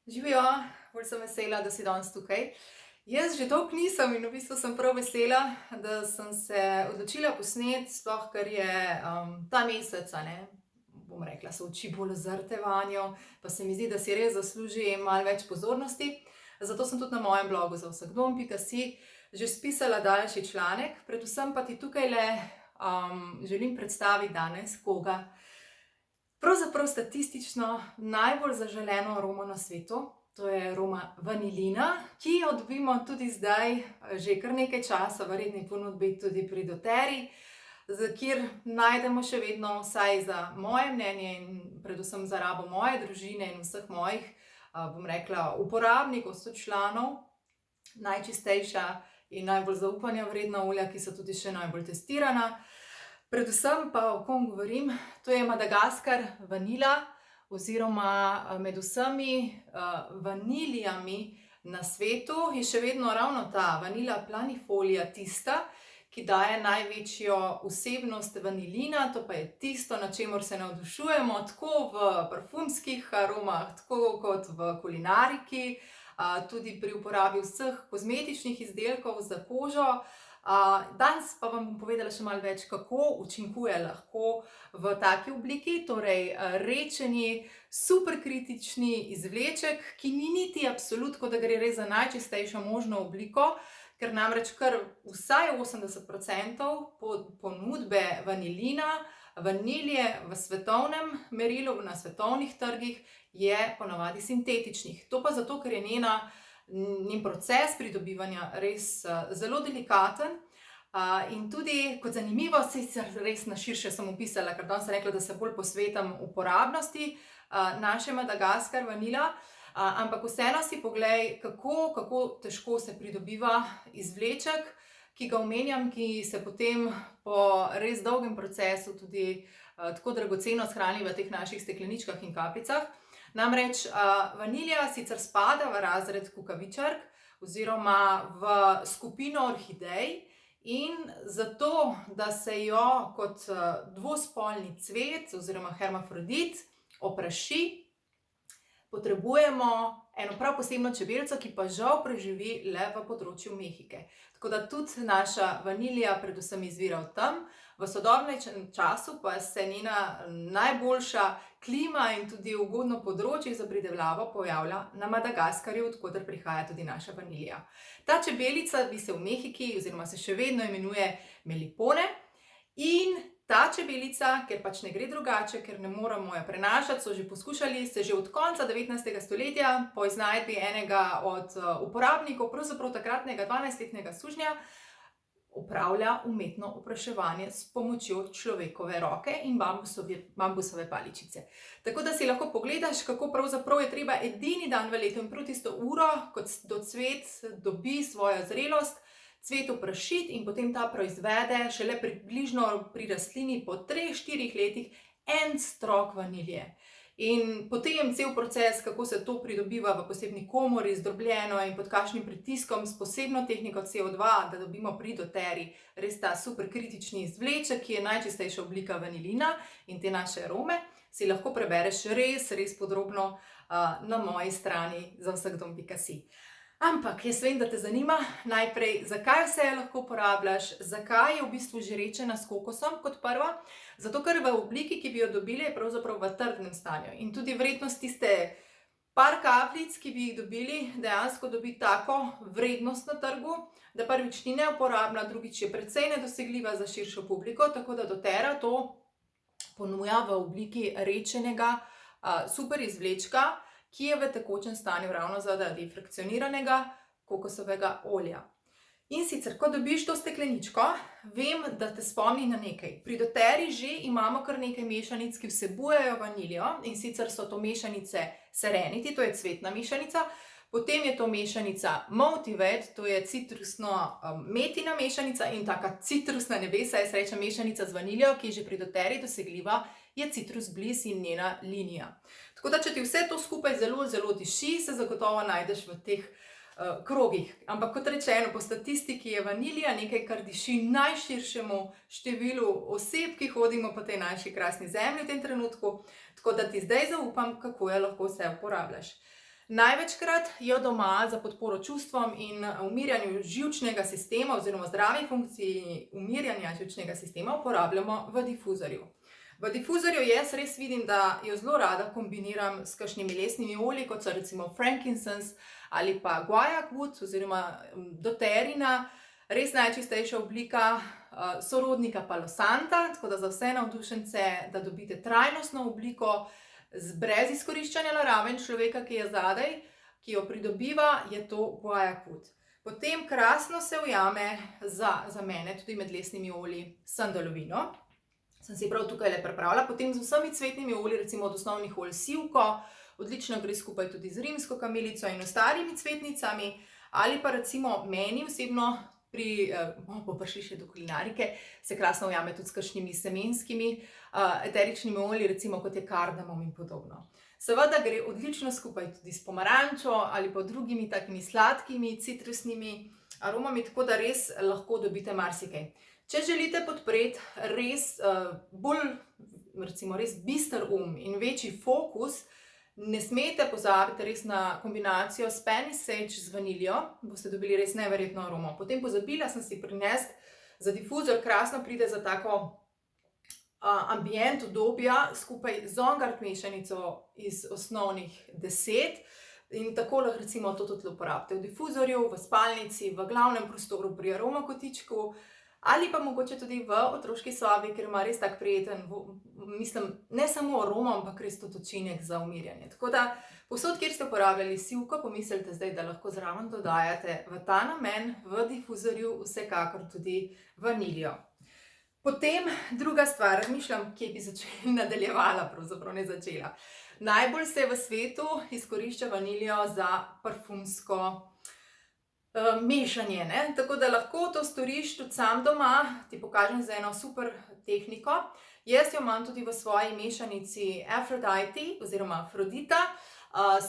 Živijo, bolj sem vesela, da si danes tukaj. Jaz že dolgo nisem in v bistvu sem prav vesela, da sem se odločila posneti, sploh ker je ta mesec, a ne, bom rekla, so oči bolj zrte vanjo, pa se mi zdi, da si res zasluži malo več pozornosti. Zato sem tudi na mojem blogu za vsakdom.si že spisala daljši članek, predvsem pa ti tukajle želim predstaviti danes koga. Pravzaprav statistično najbolj zaželeno aromo na svetu, to je aroma vanilina, ki jo dobimo tudi zdaj že kar nekaj časa v redni ponudbi tudi pri doTERRI, kjer najdemo še vedno, vsaj za moje mnenje in predvsem za rabo moje družine in vseh mojih, bom rekla, uporabnikov, sočlanov, najčistejša in najbolj zaupanja vredna olja, ki so tudi še najbolj testirana. Predvsem pa, o kom govorim, to je Madagaskar vanila oziroma med vsemi vanilijami na svetu je še vedno ravno ta vanila planifolia tista, ki daje največjo vsebnost vanilina, to pa je tisto, na čemur se navdušujemo, tako v parfumskih aromah, tako kot v kulinariki, tudi pri uporabi vseh kozmetičnih izdelkov za kožo. Danes pa vam bom povedala še malo več, kako učinkuje lahko v taki obliki, torej rečeni, superkritični izvleček, ki ni niti absolut, kot da gre res za najčistejšo možno obliko, ker namreč kar vsaj 80% ponudbe vanilina, vanilije v svetovnem merilu, na svetovnih trgih je ponavadi sintetičnih. To pa zato, ker je njen proces pridobivanja res zelo delikaten. In tudi kot zanimivo, sicer res na širše sem opisala, ker danes sem rekla, da se bolj posvetim uporabnosti naše Madagaskar vanila, ampak vseeno si poglej, kako težko se pridobiva izvleček, ki ga omenjam, ki se potem po res dolgem procesu tudi tako dragoceno shrani v teh naših stekleničkah in kapljicah. Namreč vanilija sicer spada v razred kukavičark oziroma v skupino orhidej in zato, da se jo kot dvospolni cvet oziroma hermafrodit opraši, potrebujemo eno prav posebno čebelico, ki pa žal preživi le v področju Mehike. Tako da tudi naša vanilija predvsem izvira od tam, v sodobnem času pa se njena najboljša klima in tudi ugodno področje za pridelavo pojavlja na Madagaskarju, od koder prihaja tudi naša vanilija. Ta čebelica bi se v Mehiki oziroma se še vedno imenuje melipone in ta čebelica, ker pač ne gre drugače, ker ne moremo jo prenašati, so že poskušali, se že od konca 19. stoletja po iznajdbi enega od uporabnikov, pravzaprav takratnega 12-letnega sužnja, opravlja umetno opraševanje s pomočjo človekove roke in bambusove paličice. Tako da si lahko pogledaš, kako pravzaprav je treba edini dan v letu in prav tisto uro, kot cvet dobi svojo zrelost, cvet oprašiti in potem ta proizvede šele približno pri rastlini po 3-4 letih en strok vanilije. In potem cel proces, kako se to pridobiva v posebni komori, zdrobljeno in pod kakšnim pritiskom, s posebno tehniko CO2, da dobimo pri doTERRI res ta superkritični izvleček, ki je najčistejša oblika vanilina in te naše arome, si lahko prebereš res podrobno na moji strani za vsakdom.si. Ampak jaz vem, da te zanima najprej, zakaj vse lahko uporabljaš, zakaj je v bistvu žrečena s kokosom kot prva. Zato, ker v obliki, ki bi jo dobili, je pravzaprav v trdnem stanju. In tudi vrednost tiste par kapljic, ki bi jih dobili, dejansko dobi tako vrednost na trgu, da prvič ni neuporabna, drugič je precej nedosegljiva za širšo publiko, tako da doTERRA to ponuja v obliki rečenega super izvlečka, ki je v tekočem stanju ravno zaradi frakcioniranega kokosovega olja. In sicer, ko dobiš to stekleničko, vem, da te spomni na nekaj. Pri doTERRI že imamo kar nekaj mešanic, ki vsebujejo vanilijo, in sicer so to mešanice Serenity, to je cvetna mešanica, potem je to mešanica Motivate, to je citrusno-metina mešanica in taka citrusna nebesa, jaz rečem mešanica z vanilijo, ki je že pri doTERRI dosegljiva, je Citrus Bliss in njena linija. Tako da, če ti vse to skupaj zelo, zelo diši, se zagotovo najdeš v teh krogih. Ampak kot rečeno, po statistiki je vanilija nekaj, kar diši najširšemu številu oseb, ki hodimo po tej naši krasni zemlji v tem trenutku, tako da ti zdaj zaupam, kako jo lahko vse uporabljaš. Največkrat jo doma za podporo čustvom in umirjanju živčnega sistema oziroma zdravi funkciji umirjanja živčnega sistema uporabljamo v difuzorju. V difuzorju jaz res vidim, da jo zelo rada kombiniram s kakšnimi lesnimi olji, kot so recimo frankincense ali pa guaiac wood oziroma doterina, res najčistejša oblika sorodnika Palo Santa, tako da za vse navdušence, da dobite trajnostno obliko brez izkoriščanja narave in človeka, ki je zadaj, ki jo pridobiva, je to guaiac wood. Potem krasno se ujame za mene tudi med lesnimi olji sandalovino. Sem si prav tukaj le pripravila, potem z vsemi cvetnimi olji, recimo od osnovnih olj sivko, odlično gre skupaj tudi z rimsko kamilico in ostalimi cvetnicami, ali pa recimo meni osebno bo prišli še do kulinarike, se krasno ujame tudi s kakšnimi semenskimi eteričnimi olji, recimo kot je kardamom in podobno. Seveda gre odlično skupaj tudi s pomarančo ali pa drugimi takimi sladkimi, citrusnimi aromami, tako da res lahko dobite marsikaj. Če želite podpreti res res bister in večji fokus, ne smete pozabiti res na kombinacijo Spanish sage z vaniljo, boste dobili res neverjetno aromo. Potem pozabila sem si prinesti za difuzor, krasno pride za tako ambient udobja skupaj z On-Guard mešanico iz osnovnih 10 in tako lahko recimo to tudi uporabite v difuzorju, v spalnici, v glavnem prostoru pri aromakotičku ali pa mogoče tudi v otroški sobi, ker ima res tak prijeten, mislim, ne samo aromo, ampak res tudi učinek za umirjanje. Tako da povsod, kjer ste uporabljali sivko, pomislite zdaj, da lahko zraven dodajate v ta namen v difuzorju vsekakor tudi vaniljo. Potem druga stvar, razmišljam, kje bi nadaljevala, pravzaprav ne začela. Najbolj se v svetu izkorišča vaniljo za parfumsko mešanje, ne? Tako da lahko to storiš tudi sam doma, ti pokažem za eno super tehniko. Jaz jo imam tudi v svoji mešanici Aphrodite oziroma Afrodita.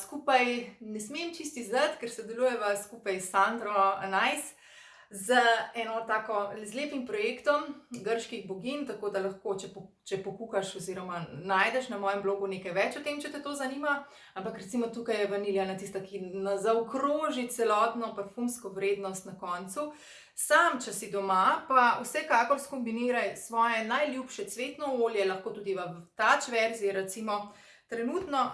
Skupaj ne smem čisti zati, ker sodelujeva skupaj s Sandro Anais z lepim projektom grških boginj, tako da lahko, če pokukaš oziroma najdeš na mojem blogu nekaj več o tem, če te to zanima, ampak recimo tukaj je vanilja tista, ki zaokroži celotno parfumsko vrednost na koncu. Sam, če si doma, pa vsekakor skombiniraj svoje najljubše cvetno olje, lahko tudi v touch verziji, recimo trenutno,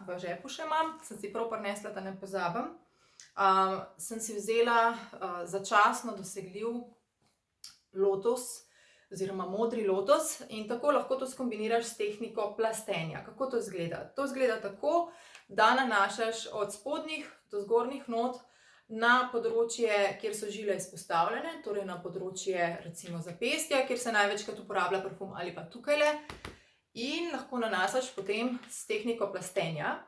v žepu še imam, sem si prav prinesla, da ne pozabim. Sem si vzela začasno dosegljiv lotos oziroma modri lotos in tako lahko to skombiniraš s tehniko plastenja. Kako to izgleda? To izgleda tako, da nanašaš od spodnjih do zgornjih not na področje, kjer so žile izpostavljene, torej na področje recimo zapestja, kjer se največkrat uporablja parfum, ali pa tukajle, in lahko nanašaš potem s tehniko plastenja.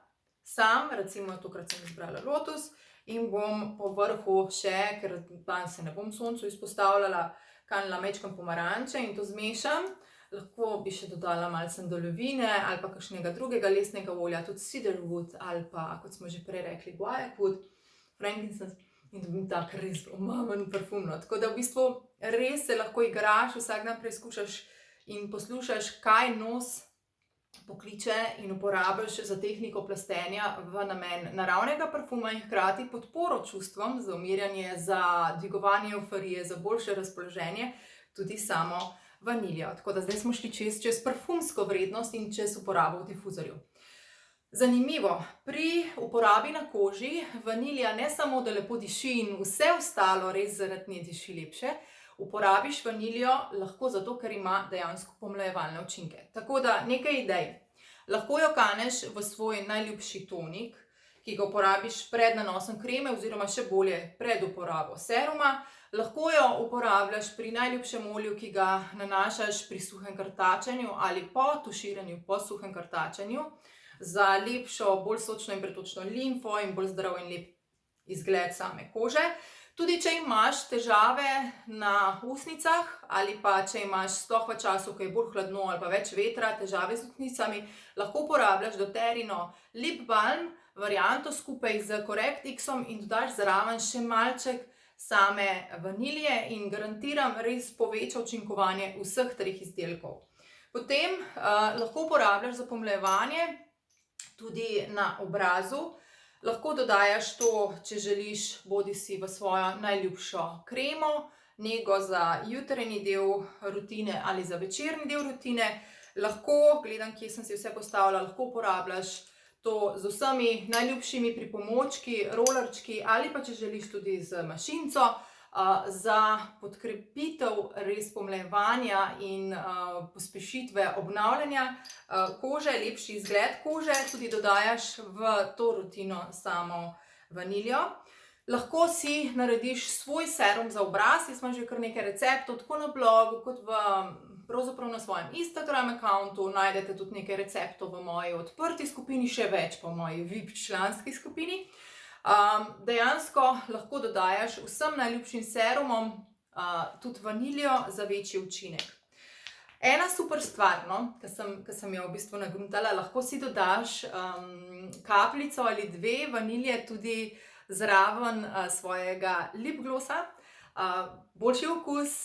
Sam, recimo tokrat sem izbrala lotos, in bom po vrhu še, ker danes se ne bom soncu izpostavljala, kanila majčkeno pomaranče in to zmešam. Lahko bi še dodala malo sandalovine ali pa kakšnega drugega lesnega olja, tudi cedarwood ali pa, kot smo že prej rekli, guaiac wood, frankincense, in dobim tak res omamen parfum. Tako da v bistvu res se lahko igraš, vsak dan preizkušaš in poslušaš, kaj nos pokliče in uporabiš za tehniko plastenja v namen naravnega parfuma in hkrati podporo čustvom za umirjanje, za dvigovanje evforije, za boljše razpoloženje, tudi samo vaniljo. Tako da zdaj smo šli čez parfumsko vrednost in čez uporabo v difuzorju. Zanimivo, pri uporabi na koži vanilja ne samo, da lepo diši in vse ostalo res zaradi nje diši lepše, uporabiš vaniljo lahko zato, ker ima dejansko pomlajevalne učinke. Tako da nekaj idej. Lahko jo kaneš v svoj najljubši tonik, ki ga uporabiš pred nanosom kreme oziroma še bolje pred uporabo seruma. Lahko jo uporabljaš pri najljubšem olju, ki ga nanašaš pri suhem krtačenju ali po tuširanju po suhem krtačenju, za lepšo, bolj sočno in pretočno limfo in bolj zdrav in lep izgled same kože. Tudi če imaš težave na ustnicah ali pa če imaš sploh v času, ko je bolj hladno ali pa več vetra, težave z ustnicami, lahko uporabljaš doterino lip balm varianto skupaj z Correct X-om in dodaš zraven še malček same vanilje in garantiram, res poveča učinkovanje vseh treh izdelkov. Potem lahko uporabljaš za pomlajevanje tudi na obrazu Lahko dodajaš to, če želiš, bodisi v svojo najljubšo kremo, nego za jutranji del rutine ali za večerni del rutine. Lahko, gledam, kje sem si vse postavila, lahko uporabljaš to z vsemi najljubšimi pripomočki, rolerčki ali pa če želiš tudi z mašinco, za podkrepitev res pomlajevanja in pospešitve obnavljanja kože, lepši izgled kože, tudi dodajaš v to rutino samo vaniljo. Lahko si narediš svoj serum za obraz, jaz imam že kar nekaj receptov, tako na blogu kot pravzaprav na svojem Instagram accountu, najdete tudi nekaj receptov v moji odprti skupini, še več pa v moji VIP članski skupini. Dejansko lahko dodajaš vsem najljubšim serumom tudi vaniljo za večji učinek. Ena super stvar, no, ki sem jo v bistvu nagruntala, lahko si dodaš kapljico ali dve vanilje tudi zraven svojega lip glossa. Boljši okus,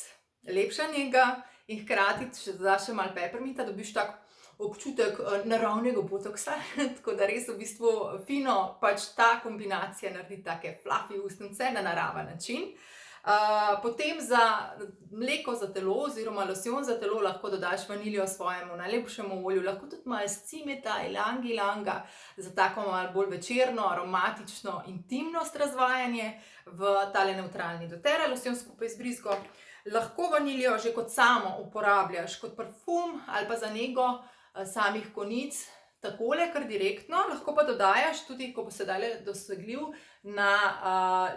lepša nega in hkrati, če dodaš še malo pepperminta, dobiš tak občutek naravnega botoksa, tako da res v bistvu fino pač ta kombinacija naredi take fluffy ustnice na naraven način. Potem za mleko za telo oziroma losjon za telo lahko dodaš vaniljo svojemu najlepšemu olju, lahko tudi malo cimeta, ilang ilanga, za tako malo bolj večerno, aromatično, intimnost razvajanje v tale nevtralni doTERRA losjon skupaj z brizgo. Lahko vaniljo že kot samo uporabljaš kot parfum ali pa za nego samih konic, takole, kar direktno, lahko pa dodajaš tudi, ko bo sedaj dosegljiv, na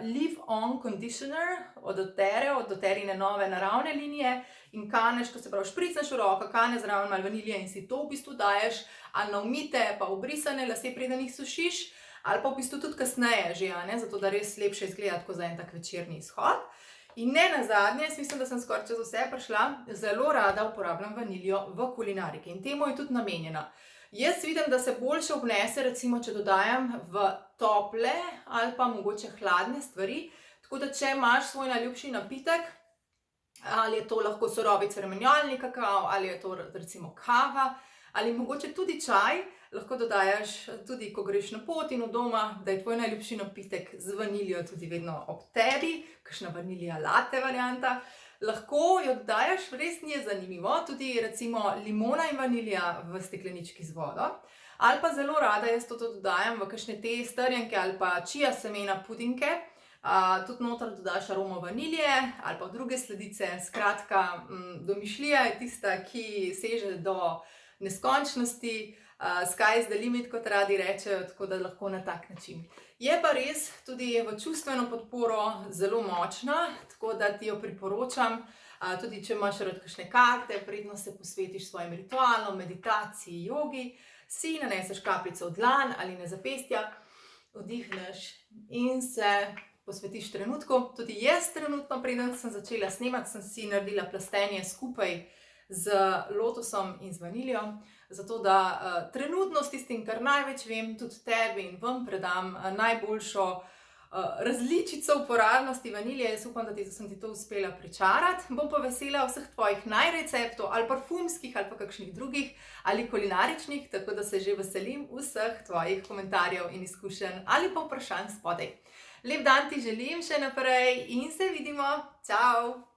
Leave On Conditioner od doTERRE, od doTERRIne nove naravne linije in kaneš, ko se pravi špricneš v roko, kaneš zraven malo vanilje in si to v bistvu daješ ali na umite pa obrisane lase, preden jih sušiš, ali pa v bistvu tudi kasneje že, zato da res lepše izgleda tako za en tak večerni izhod. In ne nazadnje, jaz mislim, da sem skoraj čez vse prišla, zelo rada uporabljam vaniljo v kulinariki in temu je tudi namenjena. Jaz vidim, da se boljše obnese, recimo, če dodajam v tople ali pa mogoče hladne stvari, tako da če imaš svoj najljubši napitek, ali je to lahko surovi ceremonjalni kakao, ali je to recimo kava, ali mogoče tudi čaj, lahko dodajaš tudi, ko greš na pot in od doma, da je tvoj najljubši napitek z vaniljo tudi vedno ob tebi, kakšna vanilija latte varianta. Lahko jo dodajaš, res ni zanimivo, tudi recimo limona in vanilja v steklenički z vodo. Ali pa zelo rada jaz to dodajam v kakšne te strjenke ali pa čija semena pudinke. Tudi noter dodaš aromo vanilje ali pa druge sladice. Skratka, domišljija je tista, ki seže do neskončnosti, sky is the limit, kot radi rečejo, tako da lahko na tak način. Je pa res tudi v čustveno podporo zelo močna, tako da ti jo priporočam, tudi če imaš rad kakšne karte, predno se posvetiš svojim ritualom, meditaciji, jogi, si naneseš kapljico v dlan ali na zapestja, vdihneš in se posvetiš trenutku. Tudi jaz trenutno, preden sem začela snemati, sem si naredila plastenje skupaj z lotosom in z vaniljo, zato da trenutno s tistim, kar največ vem, tudi tebi in vam predam najboljšo različico uporabnosti vanilje. Jaz upam, da sem ti to uspela pričarati. Bom pa vesela vseh tvojih najreceptov, ali parfumskih, ali pa kakšnih drugih, ali kulinaričnih, tako da se že veselim vseh tvojih komentarjev in izkušenj, ali pa vprašanj spodaj. Lep dan ti želim še naprej in se vidimo. Čau!